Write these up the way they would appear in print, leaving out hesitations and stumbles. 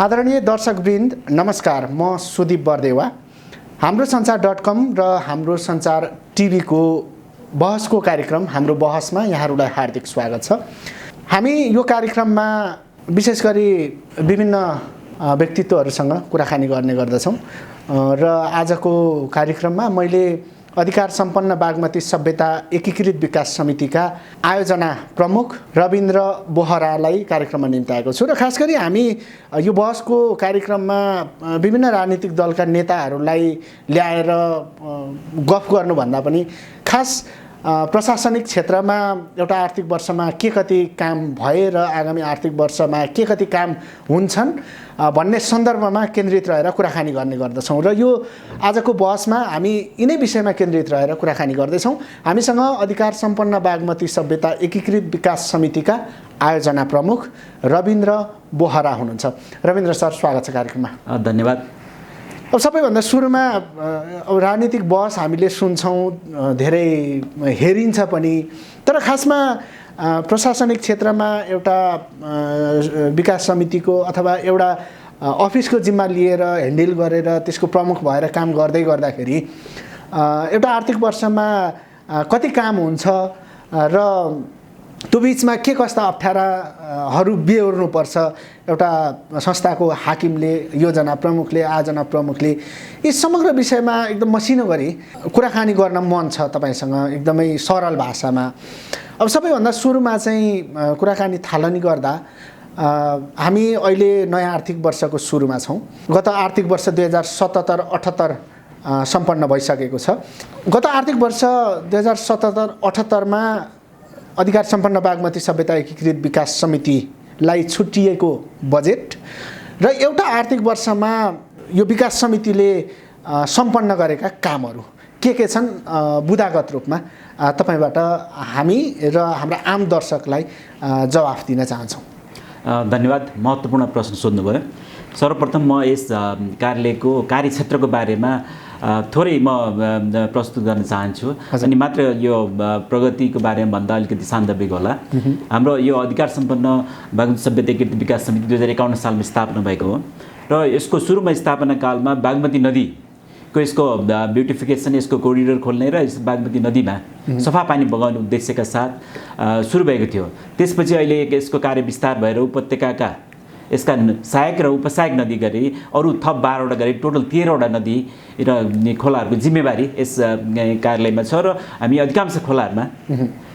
आदरणीय दर्शकवृन्द नमस्कार, म सुदीप बर्देवा। हाम्रो संचार.com र हाम्रो संचार टिभीको बहसको कार्यक्रम हाम्रो बहसमा यहाँहरूलाई हार्दिक स्वागत छ। हामी यो कार्यक्रममा विशेष गरी विभिन्न व्यक्तित्वहरूसँग कुराकानी गर्ने गर्दछौँ र आजको कार्यक्रममा मैले अधिकार सम्पन्न बागमती सभ्यता एकीकृत विकास समितिका आयोजना प्रमुख रविन्द्र बोहरालाई कार्यक्रममा निम्ताएको छु र खास गरी हामी यो बहसको कार्यक्रममा विभिन्न राजनीतिक दलका नेताहरूलाई ल्याएर गफ गर्नुभन्दा पनि खास प्रशासनिक क्षेत्रमा एउटा आर्थिक वर्षमा के कति काम भए र आगामी आर्थिक वर्षमा के कति काम हुन्छन् भन्ने सन्दर्भमा केन्द्रित रहेर कुराकानी गर्ने गर्दछौँ र यो आजको बहसमा हामी यिनै विषयमा केन्द्रित रहेर कुराकानी गर्दैछौँ। हामीसँग अधिकार सम्पन्न बागमती सभ्यता एकीकृत विकास समितिका आयोजना प्रमुख रविन्द्र बोहरा हुनुहुन्छ। रविन्द्र सर, स्वागत छ कार्यक्रममा। धन्यवाद। अब सबैभन्दा सुरुमा राजनीतिक बहस हामीले सुन्छौँ, धेरै हेरिन्छ पनि, तर खासमा प्रशासनिक क्षेत्रमा एउटा विकास समितिको अथवा एउटा अफिसको जिम्मा लिएर ह्यान्डल गरेर त्यसको प्रमुख भएर काम गर्दै गर्दाखेरि एउटा आर्थिक वर्षमा कति काम हुन्छ र त्यो बिचमा के कस्ता अप्ठ्याराहरू बेहोर्नुपर्छ एउटा संस्थाको हाकिमले, योजना प्रमुखले, आयोजना प्रमुखले, यी समग्र विषयमा एकदम मसिनो गरी कुराकानी गर्न मन छ तपाईसँग एकदमै सरल भाषामा। अब सबैभन्दा सुरुमा चाहिँ कुराकानी थालनी गर्दा हामी अहिले नयाँ आर्थिक वर्षको सुरुमा छौँ। गत आर्थिक वर्ष 2077-78 सम्पन्न भइसकेको छ। गत आर्थिक वर्ष 2077-78मा अधिकार सम्पन्न बागमती सभ्यता एकीकृत विकास समितिलाई छुट्टिएको बजेट र एउटा आर्थिक वर्षमा यो विकास समितिले सम्पन्न गरेका कामहरू के छन् बुदागत रूपमा तपाईबाट हामी र हाम्रा आम दर्शकलाई जवाफ दिन चाहन्छौँ। धन्यवाद। महत्त्वपूर्ण प्रश्न सोध्नुभयो। सर्वप्रथम म यस कार्यालयको कार्यक्षेत्रको बारेमा थोरै म प्रस्तुत गर्न चाहन्छु अनि मात्र यो प्रगतिको बारेमा भन्दा अलिकति सान्दर्भिक होला। हाम्रो यो अधिकार सम्पन्न बागमती सभ्यता एकीकृत विकास समिति 2051 सालमा स्थापना भएको हो र यसको सुरुमा स्थापना कालमा बागमती नदीको यसको ब्युटिफिकेसन, यसको कोरिडोर खोल्ने र यस बागमती नदीमा सफा पानी बगाउने उद्देश्यका साथ सुरु भएको थियो। त्यसपछि अहिले यसको कार्य विस्तार भएर उपत्यकाका यसका सहायक र उपसहायक नदी गरी अरू थप 12वटा गरी टोटल 13वटा नदी र खोलाहरूको जिम्मेवारी यस कार्यालयमा छ र हामी अधिकांश खोलाहरूमा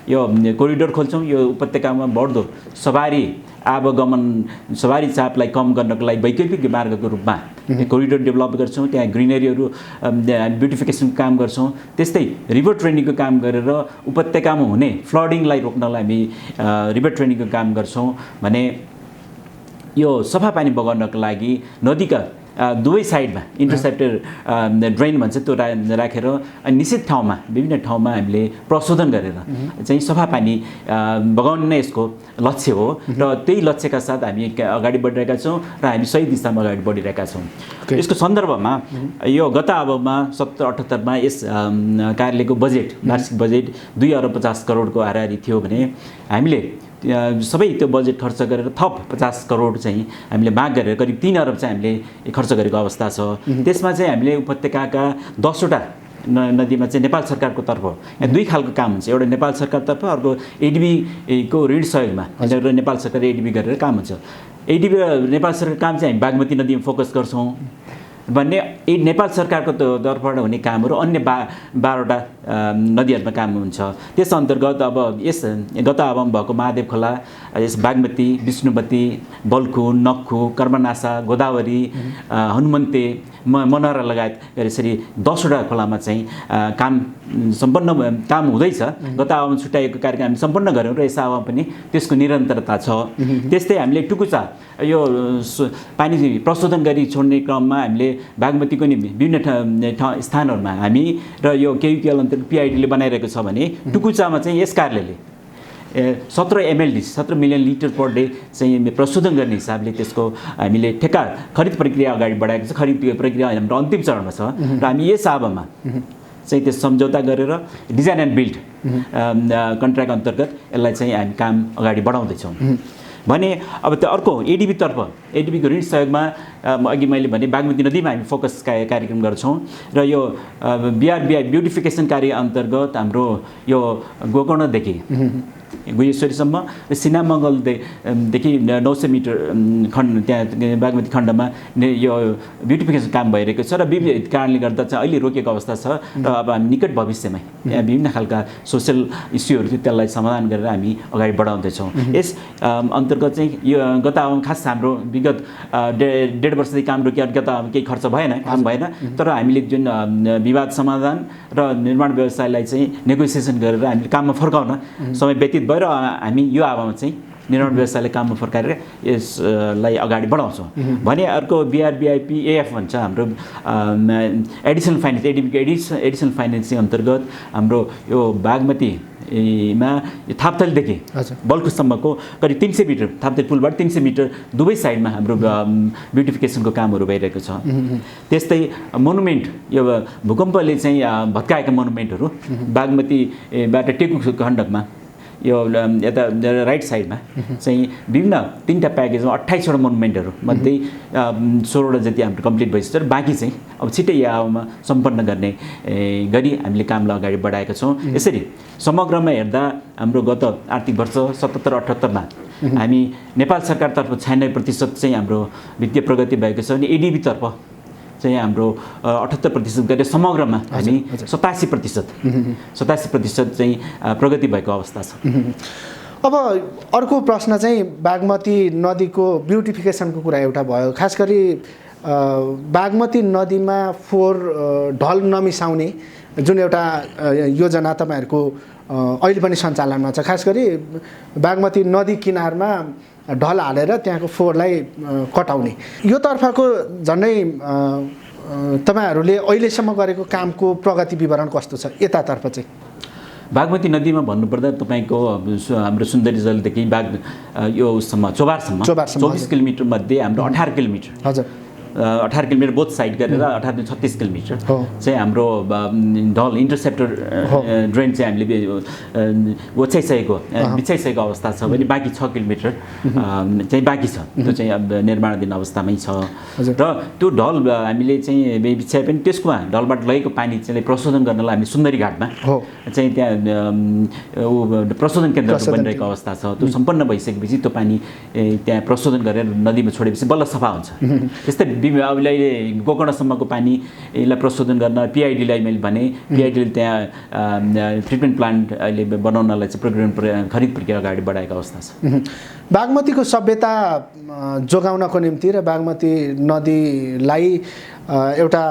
यो कोरिडोर खोल्छौँ। यो उपत्यकामा बढ्दो सवारी आवागमन, सवारी चापलाई कम गर्नको लागि वैकल्पिक मार्गको रूपमा कोरिडोर डेभलप गर्छौँ। त्यहाँ ग्रिनरीहरू ब्युटिफिकेसनको काम गर्छौँ। त्यस्तै रिभर ट्रेनिङको काम गरेर उपत्यकामा हुने फ्लडिङलाई रोक्नलाई हामी रिभर ट्रेनिङको काम गर्छौँ भने यो सफा पानी बगाउनको लागि नदीका दुवै साइडमा इन्टरसेप्टर ड्रेन भन्छ त्यो राखेर अनि निश्चित ठाउँमा विभिन्न ठाउँमा हामीले प्रशोधन गरेर चाहिँ सफा पानी बगाउनु नै यसको लक्ष्य हो र त्यही लक्ष्यका साथ हामी अगाडि बढिरहेका छौँ र हामी सही दिशामा अगाडि बढिरहेका छौँ। यसको सन्दर्भमा यो गत अबमा 77-78मा यस कार्यालयको बजेट, वार्षिक बजेट 2 अरब 50 करोडको हाराहारी थियो भने हामीले सबै त्यो बजेट खर्च गरेर थप 50 करोड चाहिँ हामीले माग गरेर करिब 3 अरब चाहिँ हामीले खर्च गरेको अवस्था छ। त्यसमा चाहिँ हामीले उपत्यकाका 10वटा नदीमा चाहिँ नेपाल सरकारको तर्फ यहाँ दुई खालको काम हुन्छ। एउटा नेपाल सरकारतर्फ, अर्को एडिबीको ऋण सहयोगमा र नेपाल सरकार एडिबी गरेर काम हुन्छ। एडिबी नेपाल सरकार काम चाहिँ हामी बागमती नदीमा फोकस गर्छौँ भन्ने नेपाल सरकारको तर्फबाट हुने कामहरू अन्य 12वटा नदीहरूमा काम हुन्छ। त्यस अन्तर्गत अब यस गत अबमा भएको महादेव खोला, यस बागमती, विष्णुवती, बल्खु, नक्खु, कर्मनासा, गोदावरी, हनुमन्ते, मनहरा लगायत यसरी 10वटा खोलामा चाहिँ काम हुँदैछ। गत अबमा छुट्याएको कार्यक्रम हामी सम्पन्न गऱ्यौँ र यस अबमा पनि त्यसको निरन्तरता छ। त्यस्तै हामीले टुकुचा यो पानी प्रशोधन गरी छोड्ने क्रममा हामीले बागमतीको नि विभिन्न स्थानहरूमा हामी र यो केयुकेएल अन्तर्गत पिआइडीले बनाइरहेको छ भने टुकुचामा चाहिँ यस कार्यालयले 17 MLD 17 million litre per day चाहिँ प्रशोधन गर्ने हिसाबले त्यसको हामीले ठेक्का खरिद प्रक्रिया अगाडि बढाएको छ। खरिद प्रक्रिया हाम्रो अन्तिम चरणमा छ र हामी यस आबमा चाहिँ त्यो सम्झौता गरेर डिजाइन एन्ड बिल्ड कन्ट्र्याक्ट अन्तर्गत यसलाई चाहिँ हामी काम अगाडि बढाउँदैछौँ। भने अब त्यो अर्को एडिबीको ऋण सहयोगमा अघि मैले भने बागमती नदीमा हामी फोकस कार्यक्रम गर्छौँ र यो बिआरबिआई ब्युटिफिकेसन कार्य अन्तर्गत हाम्रो यो गोकर्णदेखि गुहेश्वरीसम्म सिनामङ्गलदेखि 900 मिटर खण्ड त्यहाँ बागमती खण्डमा यो ब्युटिफिकेसन काम भइरहेको छ र विविध कारणले गर्दा चाहिँ अहिले रोकेको अवस्था छ र अब हामी निकट भविष्यमा यहाँ विभिन्न खालका सोसियल इस्युहरू थियो त्यसलाई समाधान गरेर हामी अगाडि बढाउँदैछौँ। यस अन्तर्गत चाहिँ यो गत खास हाम्रो विगत डेढ वर्षदेखि काम रोकियो गत केही खर्च काम भएन तर हामीले जुन विवाद समाधान र निर्माण व्यवसायलाई चाहिँ नेगोसिएसन गरेर हामीले काममा फर्काउन समय व्यतीत भएर हामी यो आवामा चाहिँ निर्माण व्यवसायले काममा फर्काएर यसलाई अगाडि बढाउँछौँ। भने अर्को बिआरबिआइपी एएफ भन्छ हाम्रो एडिसनल फाइनेन्स एडिसनल फाइनेन्सिङ अन्तर्गत हाम्रो यो बागमतीमा थाप्थलीदेखि बल्कुसम्मको करिब 300 मिटर थाप्थली पुलबाट 300 मिटर दुवै साइडमा हाम्रो ब्युटिफिकेसनको कामहरू भइरहेको छ। त्यस्तै मोनुमेन्ट यो भूकम्पले चाहिँ भत्काएका मोनुमेन्टहरू बागमतीबाट टेकु खण्डकमा यो यता राइट साइडमा चाहिँ विभिन्न 3टा प्याकेजमा 28वटा मोनुमेन्टहरू मध्ये 16वटा जति हाम्रो कम्प्लिट भइसक्यो र बाँकी चाहिँ अब छिट्टै यावमा सम्पन्न गर्ने गरी हामीले कामलाई अगाडि बढाएका छौँ। यसरी समग्रमा हेर्दा हाम्रो गत आर्थिक वर्ष 77-78मा हामी नेपाल सरकारतर्फ 96% चाहिँ हाम्रो वित्तीय प्रगति भएको छ भने एडिबीतर्फ चाहिँ हाम्रो 78% गरेर समग्रमा हामी 87% चाहिँ प्रगति भएको अवस्था छ। अब अर्को प्रश्न चाहिँ बागमती नदीको ब्युटिफिकेसनको कुरा एउटा भयो। खास गरी बागमती नदीमा फोहोर ढल नमिसाउने जुन एउटा योजना तपाईँहरूको अहिले पनि सञ्चालनमा छ। खास गरी बागमती नदी किनारमा ढल हालेर त्यहाँको फोहोरलाई कटाउने यो तर्फको झन्डै तपाईहरूले अहिलेसम्म गरेको कामको प्रगति विवरण कस्तो छ यतातर्फ चाहिँ? बागमती नदीमा भन्नुपर्दा तपाईँको हाम्रो सुन्दरी जलदेखि यो उसम्म चोबारसम्म 24 किलोमिटर मध्ये हाम्रो 18 किलोमिटर 18 किलोमिटर बोथ साइड गरेर 36 किलोमिटर चाहिँ हाम्रो ढल इन्टरसेप्टर ड्रेन चाहिँ हामीले बिछाइसकेको अवस्था छ भने बाँकी 6 किलोमिटर चाहिँ बाँकी छ। त्यो चाहिँ अब निर्माणाधीन अवस्थामै छ र त्यो ढल हामीले चाहिँ बिछाए पनि त्यसको ढलबाट लगेको पानी चाहिँ प्रशोधन गर्नलाई हामी सुन्दरी घाटमा चाहिँ त्यहाँ प्रशोधन केन्द्र बनिरहेको अवस्था छ। त्यो सम्पन्न भइसकेपछि त्यो पानी त्यहाँ प्रशोधन गरेर नदीमा छोडेपछि बल्ल सफा हुन्छ। त्यस्तै अब अहिले गोकर्णसम्मको पानीलाई प्रशोधन गर्न पिआइडीलाई मैले भने पिआइडीले त्यहाँ ट्रिटमेन्ट प्लान्ट अहिले बनाउनलाई चाहिँ प्रोग्राम खरिद प्रक्रिया अगाडि बढाएको अवस्था छ। बागमतीको सभ्यता जोगाउनको निम्ति र बागमती नदीलाई एउटा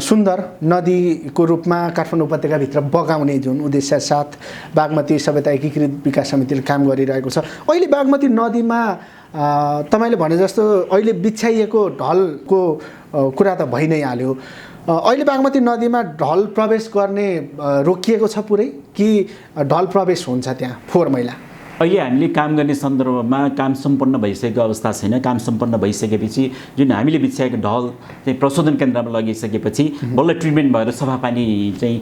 सुन्दर नदीको रूपमा काठमाडौँ उपत्यकाभित्र बगाउने जुन उद्देश्य साथ बागमती सभ्यता एकीकृत विकास समितिले काम गरिरहेको छ। अहिले बागमती नदीमा तपाईले भने जस्तो अहिले बिछाइएको ढलको कुरा त भइ नै हाल्यो। अहिले बागमती नदीमा ढल प्रवेश गर्ने रोकिएको छ पुरै कि ढल प्रवेश हुन्छ त्यहाँ फोहोर मैला? अहिले हामीले काम गर्ने सन्दर्भमा काम सम्पन्न भइसकेको अवस्था छैन। काम सम्पन्न भइसकेपछि जुन हामीले बिछाएको ढल चाहिँ प्रशोधन केन्द्रमा लगिसकेपछि बल्ल ट्रिटमेन्ट भएर सफा पानी चाहिँ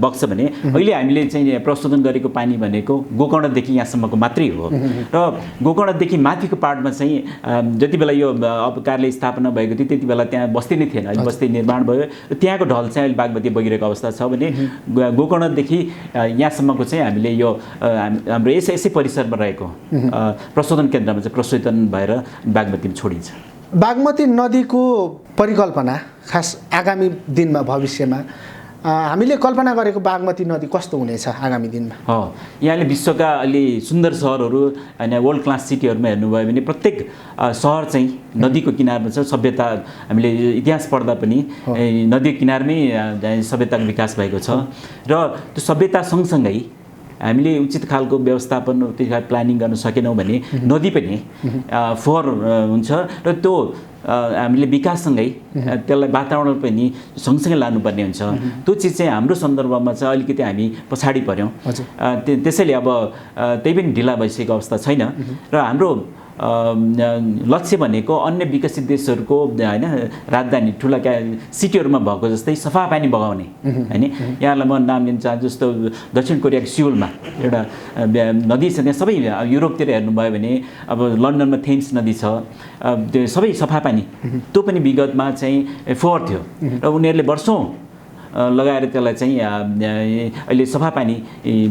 बग्छ भने अहिले हामीले चाहिँ प्रशोधन गरेको पानी भनेको गोकर्णदेखि यहाँसम्मको मात्रै हो र गोकर्णदेखि माथिको पार्टमा चाहिँ जति बेला यो अब कार्यालय स्थापना भएको थियो त्यति बेला त्यहाँ बस्ती नै थिएन। अहिले बस्ती निर्माण भयो त्यहाँको ढल चाहिँ अहिले बागमती बगिरहेको अवस्था छ भने गोकर्णदेखि यहाँसम्मको चाहिँ हामीले यो हाम्रो यसै परिसरमा रहेको प्रशोधन केन्द्रमा चाहिँ प्रशोधन भएर बागमतीमा छोडिन्छ। बागमती नदीको परिकल्पना खास आगामी दिनमा भविष्यमा हामीले कल्पना गरेको बागमती नदी कस्तो हुनेछ आगामी दिनमा? यहाँले विश्वका अलि सुन्दर सहरहरू होइन वर्ल्ड क्लास सिटीहरूमा हेर्नुभयो भने प्रत्येक सहर चाहिँ नदीको किनारमा छ। सभ्यता हामीले इतिहास पढ्दा पनि नदीको किनारमै सभ्यताको विकास भएको छ र त्यो सभ्यता सँगसँगै हामीले उचित खालको व्यवस्थापन उचित खालको प्लानिङ गर्न सकेनौँ भने नदी पनि फोहोर हुन्छ र त्यो हामीले विकाससँगै त्यसलाई वातावरण पनि सँगसँगै लानुपर्ने हुन्छ। त्यो चिज चाहिँ हाम्रो सन्दर्भमा चाहिँ अलिकति हामी पछाडि पऱ्यौँ। त्यसैले अब त्यही पनि ढिला भइसकेको अवस्था छैन र हाम्रो लक्ष्य भनेको अन्य विकसित देशहरूको होइन राजधानी ठुला सिटीहरूमा भएको जस्तै सफा पानी बगाउने होइन। यहाँलाई म नाम लिन चाहन्छु, जस्तो दक्षिण कोरियाको सियोलमा एउटा नदी छ, त्यहाँ सबै युरोपतिर हेर्नुभयो भने अब लन्डनमा थेम्स नदी छ, त्यो सबै सफा पानी, त्यो पनि विगतमा चाहिँ फोहोर थियो र उनीहरूले वर्षौँ लगाएर त्यसलाई चाहिँ अहिले सफा पानी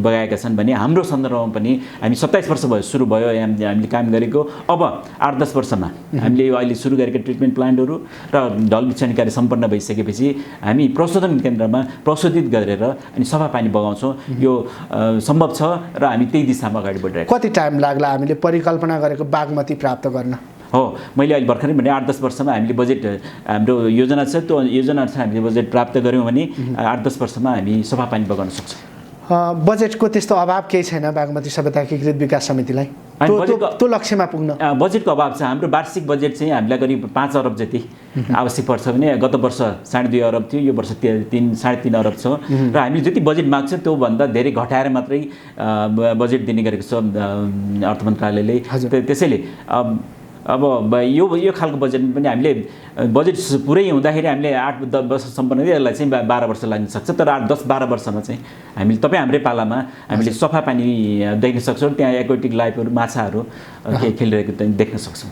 बगाएका छन् भने हाम्रो सन्दर्भमा पनि हामी 27 वर्ष भयो सुरु भयो हामीले काम गरेको। अब 8-10 वर्षमा हामीले अहिले सुरु गरेका ट्रिटमेन्ट प्लान्टहरू र ढल बिछाउने कार्य सम्पन्न भइसकेपछि हामी प्रशोधन केन्द्रमा प्रशोधित गरेर अनि सफा पानी बगाउँछौँ। यो सम्भव छ र हामी त्यही दिशामा अगाडि बढिरहेको। कति टाइम लाग्ला हामीले परिकल्पना गरेको बागमती प्राप्त गर्न? हो, मैले अहिले भर्खरै भने 8-10 वर्षमा हामीले बजेट, हाम्रो योजना छ, त्यो योजना अनुसार हामीले बजेट प्राप्त गऱ्यौँ भने 8-10 वर्षमा हामी सफा पानी बगाउन सक्छौँ। बजेटको त्यस्तो अभाव केही छैन बागमती सभ्यता एकीकृत विकास समितिलाई त्यो लक्ष्यमा पुग्न? बजेटको अभाव छ। हाम्रो वार्षिक बजेट चाहिँ हामीलाई करिब 5 अरब जति आवश्यक पर्छ भने गत वर्ष 2.5 अरब थियो, यो वर्ष 3.5 अरब छ र हामीले जति बजेट माग्छ त्योभन्दा धेरै घटाएर मात्रै बजेट दिने गरेको छ अर्थ मन्त्रालयले। त्यसैले अब यो खालको बजेटमा पनि हामीले बजेट पुरै हुँदाखेरि हामीले 8-10 वर्षसम्म यसलाई चाहिँ 12 वर्ष लाग्न सक्छ। तर 8-10-12 वर्षमा चाहिँ हामीले हाम्रै पालामा हामीले सफा पानी देख्न सक्छौँ, त्यहाँ एक्वेटिक लाइफहरू, माछाहरू खेलिरहेको देख्न सक्छौँ।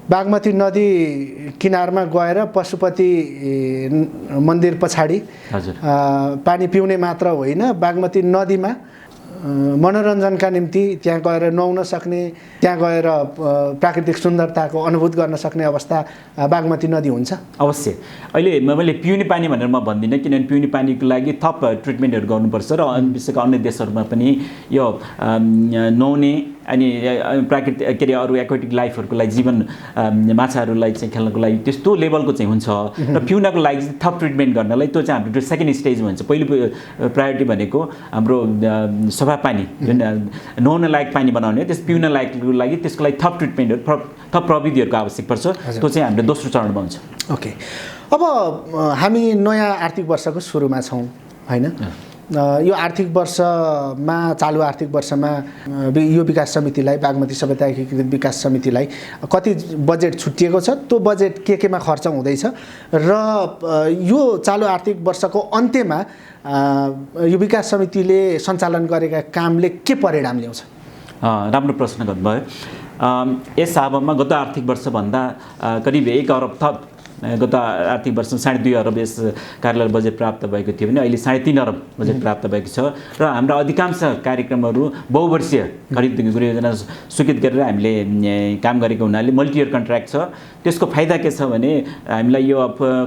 बागमती नदी किनारमा गएर पशुपति मन्दिर पछाडि पानी पिउने मात्र होइन, बागमती नदीमा मनोरञ्जनका निम्ति त्यहाँ गएर नुहाउन सक्ने, त्यहाँ गएर प्राकृतिक सुन्दरताको अनुभूत गर्न सक्ने अवस्था बागमती नदी हुन्छ? अवश्य। अहिले मैले पिउने पानी भनेर म भन्दिनँ, किनभने पिउने पानीको लागि थप ट्रिटमेन्टहरू गर्नुपर्छ र विश्वका अन्य देशहरूमा पनि यो नुहाउने अनि प्राकृतिक के अरे अरू एक्वेटिक लाइफहरूको लागि, जीवन माछाहरूलाई चाहिँ खेल्नको लागि त्यस्तो लेभलको चाहिँ हुन्छ र पिउनको लागि चाहिँ थप ट्रिटमेन्ट गर्नलाई त्यो चाहिँ हाम्रो सेकेन्ड स्टेजमा हुन्छ। पहिलो प्रायोरिटी भनेको हाम्रो सफा पानी, जुन नुहाउन लायक पानी बनाउने, त्यस पिउन लायकको लागि त्यसको लागि थप ट्रिटमेन्टहरू, थप प्रविधिहरूको आवश्यक पर्छ, त्यो चाहिँ हाम्रो दोस्रो चरणमा हुन्छ। ओके, अब हामी नयाँ आर्थिक वर्षको सुरुमा छौँ होइन? यो आर्थिक वर्षमा, चालु आर्थिक वर्षमा यो विकास समितिलाई, बागमती सभ्यता एकीकृत विकास समितिलाई कति बजेट छुट्टिएको छ, त्यो बजेट केमा खर्च हुँदैछ र यो चालु आर्थिक वर्षको अन्त्यमा यो विकास समितिले सञ्चालन गरेका कामले के परिणाम ल्याउँछ? राम्रो प्रश्न गर्नुभयो। यस हावमा गत आर्थिक वर्षभन्दा करिब 1 अरब थप, गत आर्थिक वर्ष 2.5 अरब यस कार्यालय बजेट प्राप्त भएको थियो भने अहिले 3.5 अरब बजेट प्राप्त भएको छ र हाम्रा अधिकांश कार्यक्रमहरू बहुवर्षीय खरिद गृह योजना स्वीकृत गरेर हामीले काम गरेको हुनाले मल्टी इयर कन्ट्र्याक्ट छ। त्यसको फाइदा के छ भने हामीलाई यो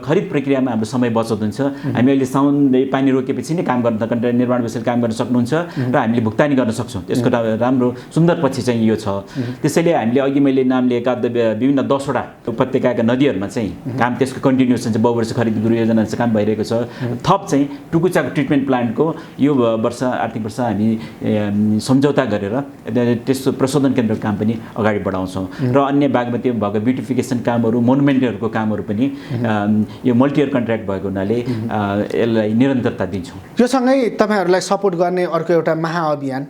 खरिद प्रक्रियामा हाम्रो समय बचत हुन्छ। हामी अहिले साउन पानी रोकेपछि नै काम गर्न, कन्ट्र्याक्ट निर्माण विषय काम गर्न सक्नुहुन्छ र हामीले भुक्तानी गर्न सक्छौँ। त्यसको राम्रो सुन्दर पक्ष चाहिँ यो छ। त्यसैले हामीले अघि मैले नाम लिएका विभिन्न 10वटा उपत्यकाका नदीहरूमा चाहिँ काम, त्यसको कन्टिन्युएसन चाहिँ बहुवर्ष खरिद गृह योजना चाहिँ काम भइरहेको छ। थप चाहिँ टुकुचाको ट्रिटमेन्ट प्लान्टको यो वर्ष आर्थिक वर्ष हामी सम्झौता गरेर त्यसको प्रशोधन केन्द्रको काम पनि अगाडि बढाउँछौँ र अन्य बागमती भएको ब्युटिफिकेसन कामहरू, मोनुमेन्टहरूको कामहरू पनि यो मल्टी इयर कन्ट्र्याक्ट भएको हुनाले यसलाई निरन्तरता दिन्छौँ। यो सँगै तपाईँहरूलाई सपोर्ट गर्ने अर्को एउटा महाअभियान,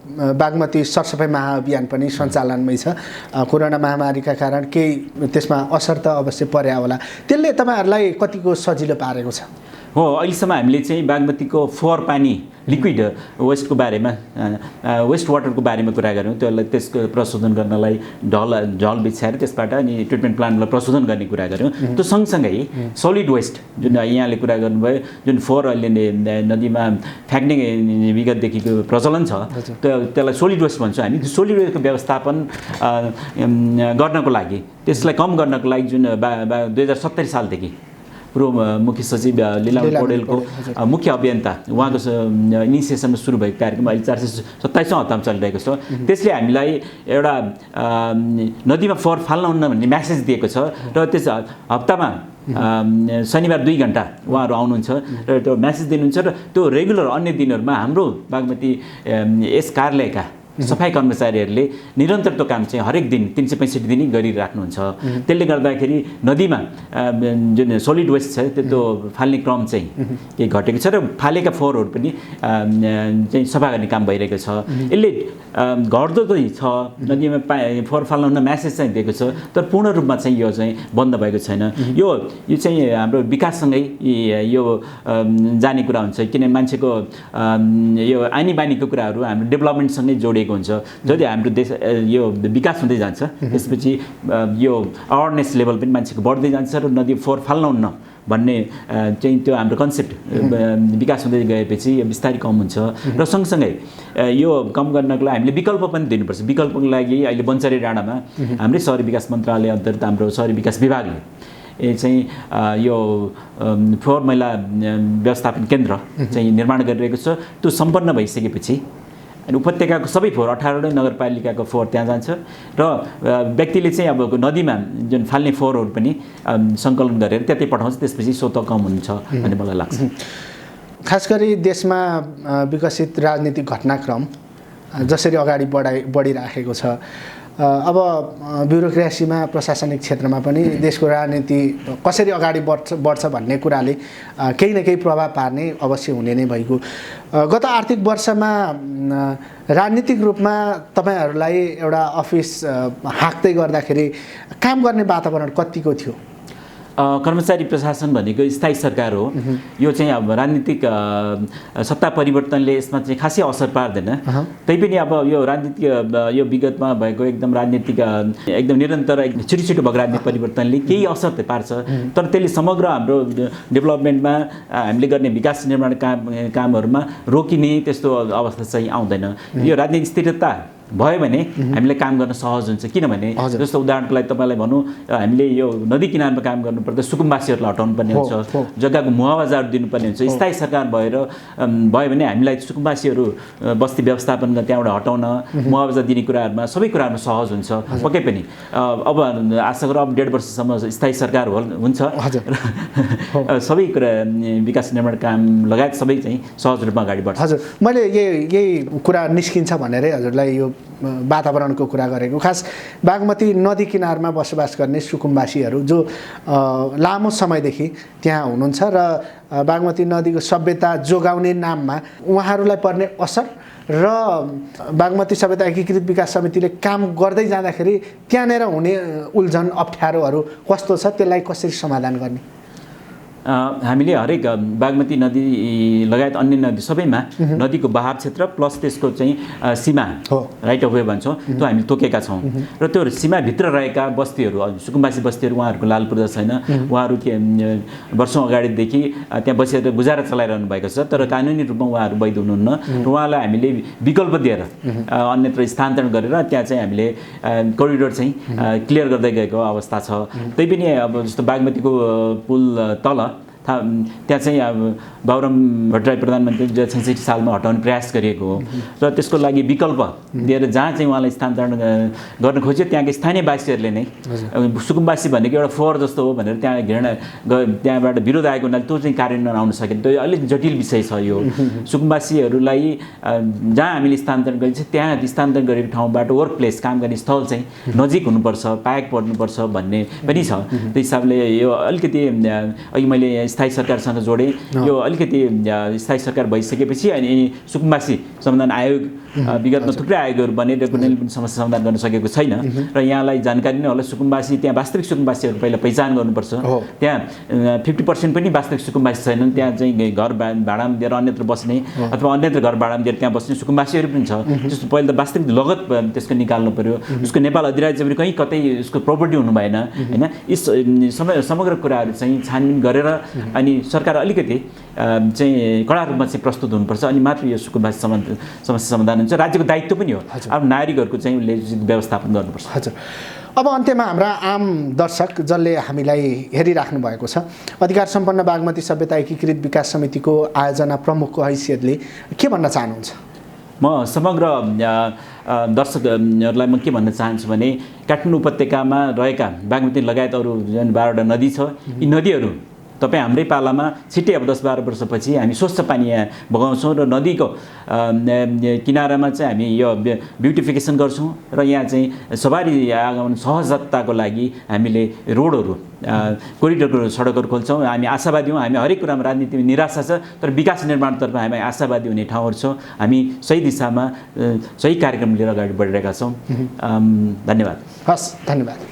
बागमती सरसफाइ महाअभियान पनि सञ्चालनमै छ। कोरोना महामारीका कारण केही त्यसमा असर त अवश्य पर्या होला, त्यसले तपाईँहरूलाई कतिको सजिलो पारेको छ? हो, अहिलेसम्म हामीले चाहिँ बागमतीको फोहोर पानी, लिक्विड वेस्टको बारेमा, वेस्ट वाटरको बारेमा कुरा गऱ्यौँ। त्यसलाई त्यसको प्रशोधन गर्नलाई ढल बिछाएर त्यसबाट अनि ट्रिटमेन्ट प्लान्टलाई प्रशोधन गर्ने कुरा गऱ्यौँ। त्यो सँगसँगै सोलिड वेस्ट जुन यहाँले कुरा गर्नुभयो, जुन फोहोर अहिले नदीमा फ्याँक्ने विगतदेखिको प्रचलन छ, त्यसलाई सोलिड वेस्ट भन्छौँ हामी। सोलिड वेस्टको व्यवस्थापन गर्नको लागि, त्यसलाई कम गर्नको लागि जुन 2070 सालदेखि पूर्व मुख्य सचिव लीलावती पौडेलको मुख्य अभियन्ता उहाँको इनिसिएसनमा सुरु भएको कार्यक्रम अहिले 427औं हप्तामा चलिरहेको छ। त्यसले हामीलाई एउटा नदीमा फोहोर फाल्नुहुन्न भन्ने म्यासेज दिएको छ र त्यस हप्तामा शनिबार 2 घण्टा उहाँहरू आउनुहुन्छ र त्यो म्यासेज दिनुहुन्छ र त्यो रेगुलर अन्य दिनहरूमा हाम्रो बागमती यस कार्यालयका सफाई कर्मचारीहरूले निरन्तर त्यो काम चाहिँ हरेक दिन 365 दिनै गरिराख्नुहुन्छ। त्यसले गर्दाखेरि नदीमा जुन सलिड वेस्ट छ त्यो फाल्ने क्रम चाहिँ के घटेको छ र फालेका फोहोरहरू पनि चाहिँ सफा गर्ने काम भइरहेको छ। यसले घट्दो चाहिँ छ, नदीमा फोहोर फाल्न हुन म्यासेज चाहिँ दिएको छ, तर पूर्ण रूपमा चाहिँ यो चाहिँ बन्द भएको छैन। यो चाहिँ हाम्रो विकाससँगै यो जाने कुरा हुन्छ, किन मान्छेको यो आनी बानीको कुराहरू हाम्रो डेभलपमेन्टसँगै जोडिएको हुन्छ। जति हाम्रो देश यो विकास हुँदै जान्छ त्यसपछि यो अवेरनेस लेभल पनि मान्छेको बढ्दै जान्छ र नदी फोहोर फाल्न हुन्न भन्ने चाहिँ त्यो हाम्रो कन्सेप्ट विकास हुँदै गएपछि यो बिस्तारै कम हुन्छ। र सँगसँगै यो कम गर्नको लागि हामीले विकल्प पनि दिनुपर्छ। विकल्पको लागि अहिले बन्चरे डाँडामा हाम्रै शहरी विकास मन्त्रालय अन्तर्गत हाम्रो शहरी विकास विभागले चाहिँ यो फोहोर मैला व्यवस्थापन केन्द्र चाहिँ निर्माण गरिरहेको छ। त्यो सम्पन्न भइसकेपछि अनि उपत्यकाको सबै फोहोर 18वटै नगरपालिकाको फोहोर त्यहाँ जान्छ र व्यक्तिले चाहिँ अब नदीमा जुन फाल्ने फोहोरहरू पनि सङ्कलन गरेर त्यतै पठाउँछ, त्यसपछि स्वतः कम हुन्छ भन्ने मलाई लाग्छ। खास गरी देशमा विकसित राजनीतिक घटनाक्रम जसरी अगाडि बढिराखेको छ, अब ब्युरोक्रेसीमा प्रशासनिक क्षेत्रमा पनि देशको राजनीति कसरी अगाडि बढ्छ भन्ने कुराले केही न केही प्रभाव पार्ने अवश्य हुने नै भइगयो। गत आर्थिक वर्षमा राजनीतिक रूपमा तपाईँहरूलाई एउटा अफिस हाँक्दै गर्दाखेरि काम गर्ने वातावरण कतिको थियो? कर्मचारी प्रशासन भनेको स्थायी सरकार हो। यो चाहिँ अब राजनीतिक सत्ता परिवर्तनले यसमा चाहिँ खासै असर पार्दैन। तैपनि अब यो राजनीतिक यो विगतमा भएको एकदम राजनीतिक एकदम निरन्तर छिटो भएको राजनीतिक परिवर्तनले केही असर त पार्छ, तर त्यसले समग्र हाम्रो डेभलपमेन्टमा हामीले गर्ने विकास निर्माण कामहरूमा रोकिने त्यस्तो अवस्था चाहिँ आउँदैन। यो राजनीतिक स्थिरता भयो भने हामीलाई काम गर्न सहज हुन्छ। किनभने जस्तो उदाहरणको लागि तपाईँलाई भनौँ, हामीले यो नदी किनारमा काम गर्नुपर्दा सुकुम्बासीहरूलाई हटाउनु पर्ने हुन्छ, जग्गाको मुआवजाहरू दिनुपर्ने हुन्छ। स्थायी सरकार भयो भने हामीलाई सुकुम्बासीहरू बस्ती व्यवस्थापन त्यहाँबाट हटाउन मुआवजा दिने कुराहरूमा सबै कुराहरूमा सहज हुन्छ। पक्कै पनि अब आशा गरौँ अब 1.5 वर्षसम्म स्थायी सरकार हुन्छ र सबै कुरा विकास निर्माण काम लगायत सबै चाहिँ सहज रूपमा अगाडि बढ्छ। हजुर, मैले यही कुरा निस्किन्छ भनेरै हजुरलाई यो वातावरणको कुरा गरेको। खास बागमती नदी किनारमा बसोबास गर्ने सुकुम्बासीहरू जो लामो समयदेखि त्यहाँ हुनुहुन्छ र बागमती नदीको सभ्यता जोगाउने नाममा उहाँहरूलाई पर्ने असर र बागमती सभ्यता एकीकृत विकास समितिले काम गर्दै जाँदाखेरि त्यहाँनिर हुने उल्झन अप्ठ्यारोहरू कस्तो छ, त्यसलाई कसरी समाधान गर्ने? हामीले हरेक बागमती नदी लगायत अन्य नदी सबैमा नदीको बहाव क्षेत्र प्लस त्यसको चाहिँ सीमा राइट अफ वे भन्छौँ त्यो हामीले तोकेका छौँ। र त्यो सीमाभित्र रहेका बस्तीहरू सुकुम्बासी बस्तीहरू उहाँहरूको लालपुर्जा छैन, उहाँहरू वर्षौँ अगाडिदेखि त्यहाँ बसेर गुजारा चलाइरहनु भएको छ, तर कानुनी रूपमा उहाँहरू वैध हुनुहुन्न र उहाँलाई हामीले विकल्प दिएर अन्यत्र स्थानान्तरण गरेर त्यहाँ चाहिँ हामीले कोरिडोर चाहिँ क्लियर गर्दै गएको अवस्था छ। तैपनि अब जस्तो बागमतीको पुल तल त्यहाँ चाहिँ अब बाबुराम भट्टराई प्रधानमन्त्री 2066 सालमा हटाउने प्रयास गरिएको हो र त्यसको लागि विकल्प दिएर जहाँ चाहिँ उहाँलाई स्थानान्तरण गर्न खोज्यो त्यहाँको स्थानीय वासीहरूले नै सुकुम्बासी भनेको एउटा फोहोर जस्तो हो भनेर त्यहाँ घृणा त्यहाँबाट विरोध आएको हुनाले त्यो चाहिँ कार्यान्वयन आउन सकेन। त्यो अलिक जटिल विषय छ। यो सुकुम्बासीहरूलाई जहाँ हामीले स्थानान्तरण गरिन्छ त्यहाँ स्थानान्तरण गरेको ठाउँबाट वर्क प्लेस काम गर्ने स्थल चाहिँ नजिक हुनुपर्छ, पाएक पर्नुपर्छ भन्ने पनि छ। त्यो हिसाबले यो अलिकति अघि मैले स्थायी सरकारसँग जोडेँ, यो अलिकति स्थायी सरकार भइसकेपछि अनि सुकुम्बासी समाधान आयोग विगतमा थुप्रै आयोगहरू बनेर कुनै पनि समस्या समाधान गर्न सकेको छैन र यहाँलाई जानकारी नै होला सुकुम्बासी त्यहाँ वास्तविक सुकुम्बासीहरू पहिला पहिचान गर्नुपर्छ। त्यहाँ 50% पनि वास्तविक सुकुम्बासी छैनन्। त्यहाँ चाहिँ घर भाडामा दिएर अन्यत्र बस्ने अथवा अन्यत्र घर भाडामा दिएर त्यहाँ बस्ने सुकुम्बासीहरू पनि छ। जस्तो पहिला त वास्तविक लगत त्यसको निकाल्नु पर्यो, उसको नेपाल अधिराज्य पनि कहीँ कतै उसको प्रोपर्टी हुनु भएन होइन। यी समग्र कुराहरू चाहिँ छानबिन गरेर अनि सरकार अलिकति चाहिँ कडा रूपमा चाहिँ प्रस्तुत हुनुपर्छ अनि मात्र यो सुकुम्बासी समस्या समाधान हुन्छ। राज्यको दायित्व पनि हो अब नागरिकहरूको चाहिँ उसले व्यवस्थापन गर्नुपर्छ। हजुर, अब अन्त्यमा हाम्रा आम दर्शक जसले हामीलाई हेरिराख्नु भएको छ, अधिकार सम्पन्न बागमती सभ्यता एकीकृत विकास समितिको आयोजना प्रमुखको हैसियतले के भन्न चाहनुहुन्छ? म समग्र दर्शकहरूलाई म के भन्न चाहन्छु भने काठमाडौँ उपत्यकामा रहेका बागमती लगायत अरू जुन 12वटा नदी छ, यी नदीहरू तपाईँ हाम्रै पालामा छिट्टै अब 10-12 वर्षपछि हामी स्वच्छ पानी यहाँ बगाउँछौँ र नदीको किनारामा चाहिँ हामी यो ब्युटिफिकेसन गर्छौँ र यहाँ चाहिँ सवारी आगमन सहजताको लागि हामीले रोडहरू कोरिडोरको सडकहरू खोल्छौँ। हामी आशावादी हौँ, हामी हरेक कुरामा राजनीतिमा निराशा छ तर विकास निर्माणतर्फ हामी आशावादी हुने ठाउँहरू छौँ। हामी सही दिशामा सही कार्यक्रम लिएर अगाडि बढिरहेका छौँ। धन्यवाद। हस्, धन्यवाद।